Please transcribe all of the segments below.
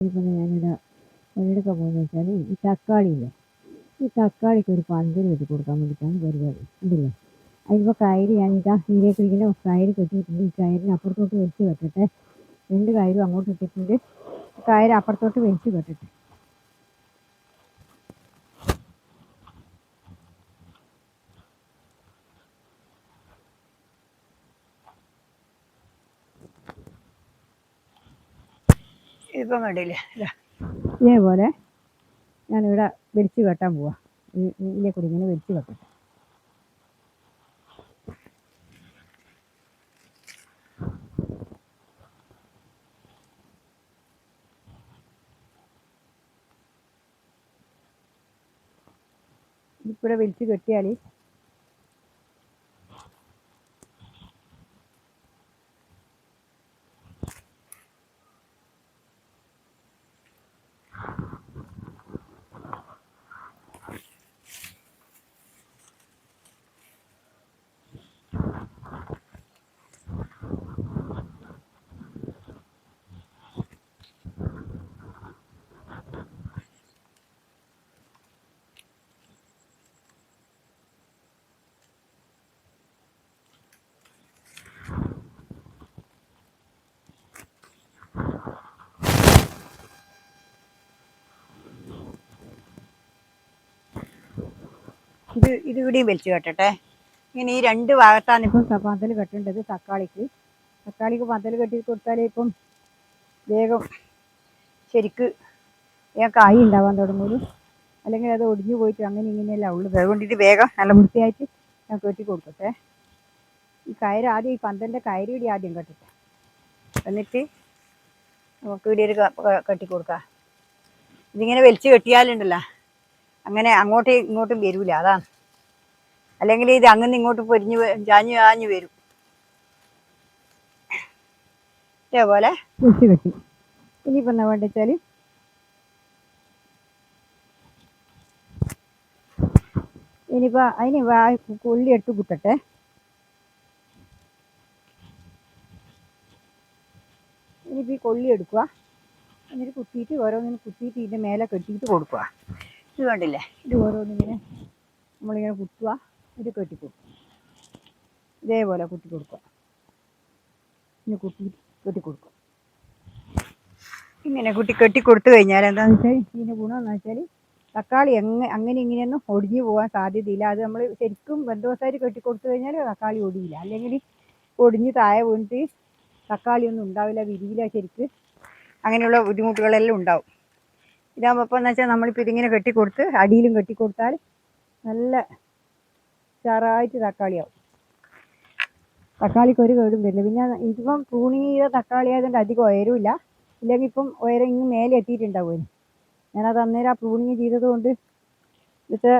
ഇപ്പം ഞാനിവിടെ പണിയെടുക്കാൻ പോകുന്നത് വെച്ചാൽ ഈ തക്കാളിയില്ലേ, ഈ തക്കാളിക്ക് ഒരു പന്തൽ കെട്ടി കൊടുക്കാൻ വേണ്ടിയിട്ടാണ് പരിപാടി. ഉണ്ടല്ലേ, അതിപ്പോൾ കയറ് ഞാനിതാ ഇതിലേക്ക് ഇങ്ങനെ കയറ് കെട്ടിയിട്ടുണ്ട്. ഈ കയറിന് അപ്പുറത്തോട്ട് വലിച്ച് കെട്ടട്ടെ. 2 കയറും അങ്ങോട്ട് ഇട്ടിട്ടുണ്ട്. കയറ് അപ്പുറത്തോട്ട് വലിച്ച് കെട്ടട്ടെ. ഇപ്പം കണ്ടില്ലേ, ഇതേപോലെ ഞാനിവിടെ വലിച്ച് കെട്ടാൻ പോവാം. ഇതിലെ കൂടി ഇങ്ങനെ വലിച്ച് കെട്ടട്ടെ. ഇതിവിടെ വലിച്ച് കെട്ടിയാൽ ഇത് ഇവിടെയും വലിച്ചു കെട്ടട്ടെ. ഇങ്ങനെ ഈ 2 ഭാഗത്താണ് ഇപ്പം പന്തൽ കെട്ടേണ്ടത്. തക്കാളിക്ക് പന്തൽ കെട്ടി കൊടുത്താൽ ഇപ്പം വേഗം ശരിക്ക് കായ് ഉണ്ടാവാൻ തുടങ്ങുള്ളൂ. അല്ലെങ്കിൽ അത് ഒടിഞ്ഞു പോയിട്ട് അങ്ങനെ ഇങ്ങനെയല്ല ഉള്ളൂ. അതുകൊണ്ട് ഇത് വേഗം നല്ല വൃത്തിയായിട്ട് ഞാൻ കെട്ടി കൊടുക്കട്ടെ. ഈ കയറ് ആദ്യം, ഈ പന്തലിൻ്റെ കയറ് കൂടി ആദ്യം കെട്ടട്ടെ. എന്നിട്ട് നമുക്ക് ഇവിടെ ഒരു കെട്ടി കൊടുക്കാം. ഇതിങ്ങനെ വലിച്ചു കെട്ടിയാലുണ്ടല്ലോ, അങ്ങനെ അങ്ങോട്ടും ഇങ്ങോട്ടും വരൂല. അതാണ്. അല്ലെങ്കിൽ ഇത് അങ്ങനെ ഇങ്ങോട്ട് പൊരിഞ്ഞ് ചാഞ്ഞു വരും. ഇതേപോലെ വലിച്ചു കെട്ടി. ഇനിയിപ്പോൾ എന്താ വേണ്ട വെച്ചാൽ ഇനിയിപ്പോൾ അതിന് കൊള്ളി എടുത്ത് കുത്തട്ടെ. ഇനിയിപ്പോൾ ഈ കൊള്ളി എടുക്കുക. എന്നിട്ട് കുത്തിയിട്ട് ഓരോന്നിനും കുത്തിയിട്ട് ഇതിൻ്റെ മേലെ കെട്ടിയിട്ട് കൊടുക്കുക. ഇത് കണ്ടില്ലേ, ഇത് ഓരോന്നിങ്ങനെ നമ്മളിങ്ങനെ കുത്തുക, ഇത് കെട്ടിക്കൊടുക്കുക. ഇതേപോലെ കുത്തി കൊടുക്കുക. ഇനി കെട്ടിക്കൊടുക്കുക. ഇങ്ങനെ കെട്ടിക്കൊടുത്തു കഴിഞ്ഞാൽ എന്താണെന്ന് വെച്ചാൽ ഇതിൻ്റെ ഗുണമെന്ന് വെച്ചാൽ തക്കാളി അങ്ങനെ ഇങ്ങനെയൊന്നും ഒടിഞ്ഞു പോകാൻ സാധ്യതയില്ല. അത് നമ്മൾ ശരിക്കും ബന്ധവസായിട്ട് കെട്ടിക്കൊടുത്തു കഴിഞ്ഞാൽ തക്കാളി ഒടിയില്ല. അല്ലെങ്കിൽ ഒടിഞ്ഞ് താഴെ വീണിട്ട് തക്കാളിയൊന്നും ഉണ്ടാവില്ല, വിരിയില്ല ശരിക്ക്. അങ്ങനെയുള്ള ബുദ്ധിമുട്ടുകളെല്ലാം ഉണ്ടാവും. ഇതാകുമ്പോൾ ഇപ്പോൾ എന്ന് വെച്ചാൽ നമ്മളിപ്പോൾ ഇതിങ്ങനെ കെട്ടിക്കൊടുത്ത് അടിയിലും കെട്ടിക്കൊടുത്താൽ നല്ല ഉഷാറായിട്ട് തക്കാളിയാവും. തക്കാളിക്ക് ഒരു കേടും വരില്ല. പിന്നെ ഇതിപ്പം പ്രൂണിങ് ചെയ്ത തക്കാളി ആയതുകൊണ്ട് അധികം ഉയരമില്ല. ഇല്ലെങ്കിൽ ഇപ്പം ഉയരം ഇങ്ങ് മേലെ എത്തിയിട്ടുണ്ടാവും. ഞാനത് അന്നേരം ആ പ്രൂണിങ് ചെയ്തത് കൊണ്ട് ഇത്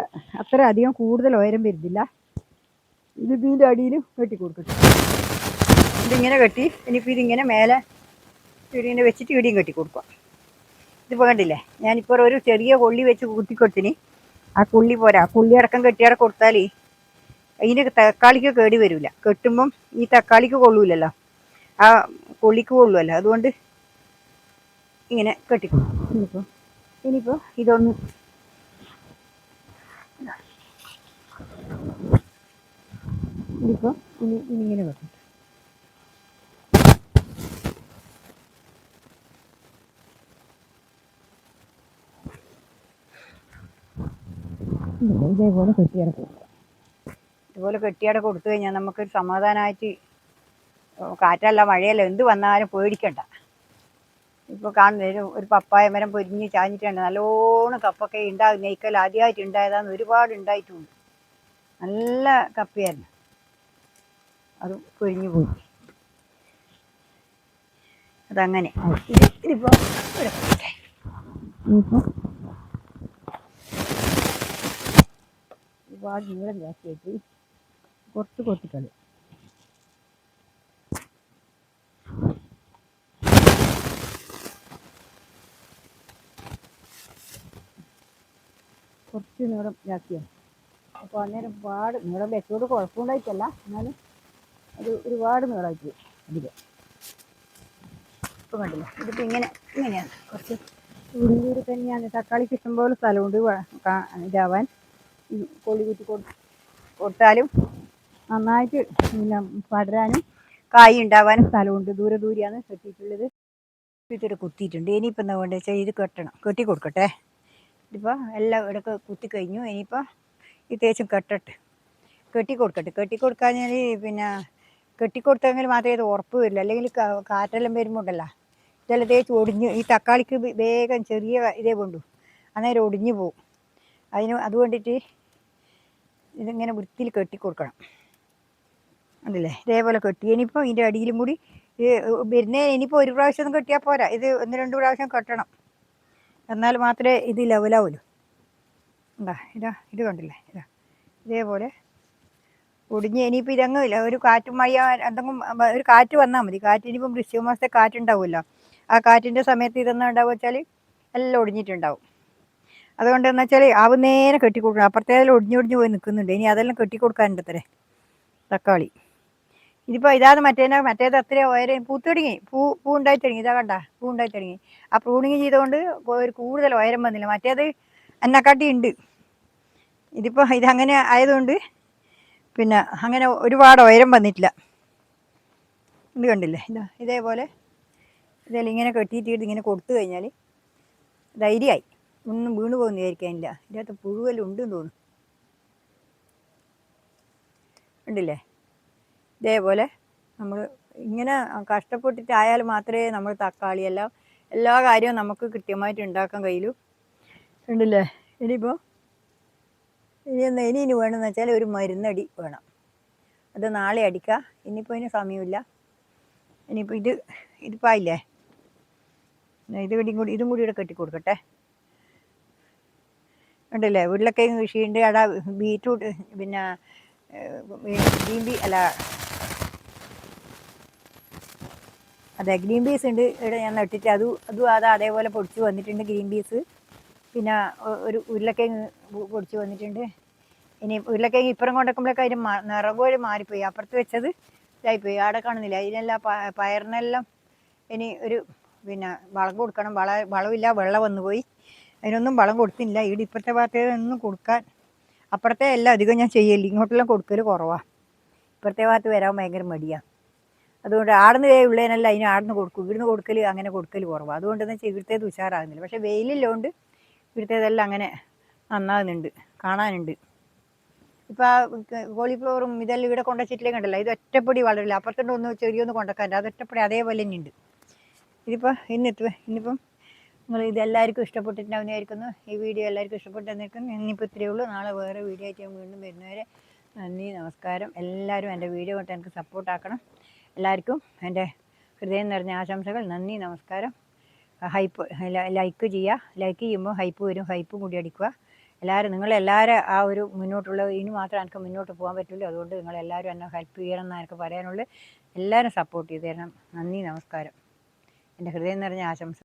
അത്ര അധികം കൂടുതൽ ഉയരം വരുന്നില്ല. ഇത് ഇതിൻ്റെ അടിയിലും കെട്ടിക്കൊടുക്കട്ടെ. ഇതിങ്ങനെ കെട്ടി ഇനിയിപ്പോൾ ഇതിങ്ങനെ മേലെ ഇങ്ങനെ വെച്ചിട്ട് ഇടിയും കെട്ടിക്കൊടുക്കുക. ഇതിപ്പോൾ കണ്ടില്ലേ, ഞാനിപ്പോൾ ഒരു ചെറിയ കൊള്ളി വെച്ച് കുത്തിക്കൊടുത്തിന്. ആ കൊള്ളി പോരാ, കൊള്ളി അടക്കം കെട്ടിയാടെ കൊടുത്താൽ അതിൻ്റെ തക്കാളിക്ക് കേടി വരില്ല. കെട്ടുമ്പം ഈ തക്കാളിക്ക് കൊള്ളൂലല്ലോ, ആ കൊള്ളിക്ക് കൊള്ളുമല്ലോ. അതുകൊണ്ട് ഇങ്ങനെ കെട്ടിക്കൊടുക്കും. ഇനിയിപ്പോൾ ഇതൊന്ന് ഇനിയിങ്ങനെ വെക്കും. ഇതേപോലെ കെട്ടിയാടെ കൊടുക്കുക. ഇതുപോലെ കെട്ടിയാടെ കൊടുത്തു കഴിഞ്ഞാൽ നമുക്കൊരു സമാധാനമായിട്ട് കാറ്റല്ല മഴയല്ല എന്ത് വന്നാലും പേടിക്കണ്ട. ഇപ്പോൾ കാണുന്ന ഒരു പപ്പായ മരം പൊരിഞ്ഞ് ചാഞ്ഞിട്ടുണ്ട്. നല്ലോണം കപ്പൊക്കെ ഉണ്ടാകും. നെയ്ക്കൽ ആദ്യമായിട്ട് ഉണ്ടായതാന്ന് ഒരുപാട് ഉണ്ടായിട്ടുണ്ട്. നല്ല കപ്പയായിരുന്നു, അത് പൊരിഞ്ഞു പോയി. അതങ്ങനെ ഇതിപ്പോൾ ഒരുപാട് നീളം ജാസ്തിയായിട്ട് കുറച്ച് കൊത്തിക്കളി. കുറച്ച് നീളം ജാസ്തിയാണ്. അപ്പോൾ അന്നേരം ഒരുപാട് നീളം വെച്ചോട് കുഴപ്പമുണ്ടായിട്ടല്ല, എന്നാലും അത് ഒരുപാട് നീളമായിട്ട് അധികം. ഇപ്പം കണ്ടില്ല, ഇതിപ്പോൾ ഇങ്ങനെയാണ് കുറച്ച് ഉള്ളിൽ തന്നെയാണ്. തക്കാളിക്ക് ഇഷ്ടംപോലെ സ്ഥലമുണ്ട് ഇതാവാൻ. കൊള്ളി കുത്തി കൊടുത്താലും നന്നായിട്ട് പിന്നെ പടരാനും കായ് ഉണ്ടാവാനും സ്ഥലമുണ്ട്. ദൂരെ ദൂരെയാണ് കെട്ടിയിട്ടുള്ളത്. ഇത്തിരി കുത്തിയിട്ടുണ്ട്. ഇനിയിപ്പോൾ എന്താ വേണ്ടത് വെച്ചാൽ ഇത് കെട്ടി കൊടുക്കട്ടെ. ഇതിപ്പോൾ എല്ലാം ഇവിടെയൊക്കെ കുത്തി കഴിഞ്ഞു. ഇനിയിപ്പോൾ ഈ തേച്ചും കെട്ടി കൊടുക്കാഞ്ഞാൽ പിന്നെ കെട്ടിക്കൊടുത്തെങ്കിൽ മാത്രമേ ഇത് ഉറപ്പ് വരില്ല. അല്ലെങ്കിൽ കാറ്റെല്ലാം വരുമ്പോൾ ഉണ്ടല്ലോ ഇതെല്ലാം തേച്ച് ഒടിഞ്ഞ്, ഈ തക്കാളിക്ക് വേഗം ചെറിയ ഇതേ കൊണ്ടു അന്നേരം ഒടിഞ്ഞു പോവും. അത് വേണ്ടിയിട്ട് ഇതിങ്ങനെ വൃത്തിയിൽ കെട്ടിക്കൊടുക്കണം. അതല്ലേ ഇതേപോലെ കെട്ടി. ഇനിയിപ്പോൾ ഇതിൻ്റെ അടിയിലും കൂടി ഇനിയിപ്പോൾ ഒരു പ്രാവശ്യം ഒന്നും കെട്ടിയാൽ പോരാ, ഇത് 1-2 പ്രാവശ്യം കെട്ടണം. എന്നാൽ മാത്രമേ ഇത് ലെവലാവുള്ളൂ. ഇത് കണ്ടില്ലേ, ഇതേപോലെ ഒടിഞ്ഞ്. ഇനിയിപ്പോൾ ഇതങ്ങുമില്ല, ഒരു കാറ്റും മഴ എന്തെങ്കിലും ഒരു കാറ്റ് വന്നാൽ മതി. കാറ്റ് ഇനിയിപ്പം വൃശ്ചിക മാസത്തെ കാറ്റുണ്ടാവുമല്ലോ, ആ കാറ്റിൻ്റെ സമയത്ത് ഇതെന്നാ ഉണ്ടാവുക വെച്ചാൽ എല്ലാം ഒടിഞ്ഞിട്ടുണ്ടാവും. അതുകൊണ്ട് എന്ന് വെച്ചാൽ ആവുന്നേരം കെട്ടിക്കൊടുക്കണം. അപ്പുറത്തേതെല്ലാം ഒടിഞ്ഞൊടിഞ്ഞ് പോയി നിൽക്കുന്നുണ്ട്. ഇനി അതെല്ലാം കെട്ടിക്കൊടുക്കാനുണ്ട് അത്രേ തക്കാളി. ഇതിപ്പോൾ ഇതാണ് മറ്റേത് അത്ര പൂത്ത് തുടങ്ങി, പൂ ഉണ്ടായി തുടങ്ങി. ഇതാ കണ്ട, പൂ ഉണ്ടായി തുടങ്ങി. ആ പ്രൂണിങ് ചെയ്തുകൊണ്ട് ഒരു കൂടുതൽ ഉയരം വന്നില്ല. മറ്റേത് എന്നെക്കാട്ടി ഉണ്ട്. ഇതിപ്പോൾ ഇതങ്ങനെ ആയതുകൊണ്ട് പിന്നെ അങ്ങനെ ഒരുപാട് ഉയരം വന്നിട്ടില്ല. ഇത് കണ്ടില്ലേ, ഇതേപോലെ ഇതെല്ലാം ഇങ്ങനെ കെട്ടിയിട്ട് ഇങ്ങനെ കൊടുത്തു കഴിഞ്ഞാൽ ധൈര്യമായി, ഒന്നും വീണ് പോകുന്ന വിചാരിക്കാനില്ല. ഇതിനകത്ത് പുഴുവെല്ലാം ഉണ്ടെന്ന് തോന്നുന്നു. ഉണ്ടില്ലേ, ഇതേപോലെ നമ്മൾ ഇങ്ങനെ കഷ്ടപ്പെട്ടിട്ടായാൽ മാത്രമേ നമ്മൾ തക്കാളി എല്ലാ കാര്യവും നമുക്ക് കൃത്യമായിട്ട് ഉണ്ടാക്കാൻ കഴിയൂ. ഉണ്ടല്ലേ. ഇനിയിപ്പോൾ ഇനി വേണമെന്ന് വെച്ചാൽ ഒരു മരുന്നടി വേണം. അത് നാളെ അടിക്കുക. ഇനിയിപ്പോൾ ഇതിന് സമയമില്ല. ഇനിയിപ്പോൾ ഇതിപ്പോൾ ആയില്ലേ, ഇതും കൂടി ഇവിടെ കെട്ടിക്കൊടുക്കട്ടെ. ഉണ്ടല്ലേ, ഉരുളക്കിഴങ്ങ് കൃഷിയുണ്ട് അവിടെ, ബീറ്റ്റൂട്ട്, പിന്നെ ഗ്രീൻ പീസ് ഉണ്ട് ഇവിടെ. ഞാൻ നട്ടിട്ട് അതും അതേപോലെ പൊടിച്ച് വന്നിട്ടുണ്ട് ഗ്രീൻ പീസ്. പിന്നെ ഒരു ഉരുളക്കിഴങ്ങ് പൊടിച്ച് വന്നിട്ടുണ്ട്. ഇനി ഉരുളക്കിഴങ്ങ് ഇപ്പുറം കൊണ്ടുവെക്കുമ്പോഴേക്കും അതിന് നിറകോല് മാറിപ്പോയി. അപ്പുറത്ത് വെച്ചത് ഇതായിപ്പോയി, ആടെ കാണുന്നില്ല. ഇതിനെല്ലാം പയറിനെല്ലാം ഇനി പിന്നെ വളം കൊടുക്കണം. വളമില്ല, വെള്ളം വന്നു പോയി. അതിനൊന്നും വളം കൊടുത്തില്ല. ഇവിടെ ഇപ്പുറത്തെ ഭാഗത്തൊന്നും കൊടുക്കാൻ, അപ്പുറത്തെ എല്ലാം അധികം ഞാൻ ചെയ്യല്, ഇങ്ങോട്ടെല്ലാം കൊടുക്കൽ കുറവാണ്. ഇപ്പുറത്തെ ഭാഗത്ത് വരാൻ ഭയങ്കര മടിയാണ്. അതുകൊണ്ട് ആടുന്ന് ഉള്ളതിനല്ല അതിന് ആടുന്ന് കൊടുക്കും. ഇവിടുന്ന് അങ്ങനെ കൊടുക്കൽ കുറവാണ്. അതുകൊണ്ടെന്ന് വെച്ചാൽ ഇവിടുത്തേത് ഉഷാറാകുന്നില്ല. പക്ഷേ വെയിലില്ലോണ്ട് ഇവിടുത്തേതെല്ലാം അങ്ങനെ നന്നാകുന്നുണ്ട്, കാണാനുണ്ട്. ഇപ്പോൾ ആ കോളിഫ്ലവറും ഇതെല്ലാം ഇവിടെ കൊണ്ടുവച്ചിട്ടില്ലേ കണ്ടല്ലോ, ഇത് ഒറ്റപ്പൊടി വളരില്ല. അപ്പുറത്തുണ്ട് ഒന്ന് ചെറിയൊന്ന് കൊണ്ടുവക്കാൻ, അത് ഒറ്റപ്പൊടി അതേപോലെ തന്നെ ഉണ്ട്. ഇതിപ്പോൾ ഇന്നിപ്പം നിങ്ങൾ ഇതെല്ലാവർക്കും ഇഷ്ടപ്പെട്ടിട്ടുണ്ടാവുന്നതായിരിക്കുന്നു. ഈ വീഡിയോ എല്ലാവർക്കും ഇഷ്ടപ്പെട്ടെന്നിരിക്കുന്നു. ഇന്നിപ്പോൾ ഇത്രയേ ഉള്ളൂ. നാളെ വേറെ വീഡിയോ ആയിട്ട് ഞാൻ വീണ്ടും വരുന്നവരെ നന്ദി, നമസ്കാരം. എല്ലാവരും എൻ്റെ വീഡിയോ കൊണ്ട് എനിക്ക് സപ്പോർട്ടാക്കണം. എല്ലാവർക്കും എൻ്റെ ഹൃദയം നിറഞ്ഞ ആശംസകൾ. നന്ദി, നമസ്കാരം. ലൈക്ക് ചെയ്യുക. ലൈക്ക് ചെയ്യുമ്പോൾ ഹൈപ്പ് വരും, ഹൈപ്പും കൂടി അടിക്കുക. നിങ്ങളെല്ലാവരും ആ ഒരു മുന്നോട്ടുള്ള ഇനി മാത്രമേ എനിക്ക് മുന്നോട്ട് പോകാൻ പറ്റുള്ളൂ. അതുകൊണ്ട് നിങ്ങളെല്ലാവരും എന്നെ ഹെൽപ്പ് ചെയ്യണം എന്നാണ് എനിക്ക് പറയാനുള്ളത്. എല്ലാവരും സപ്പോർട്ട് ചെയ്ത് തരണം. നന്ദി, നമസ്കാരം. എൻ്റെ ഹൃദയം നിറഞ്ഞ ആശംസ.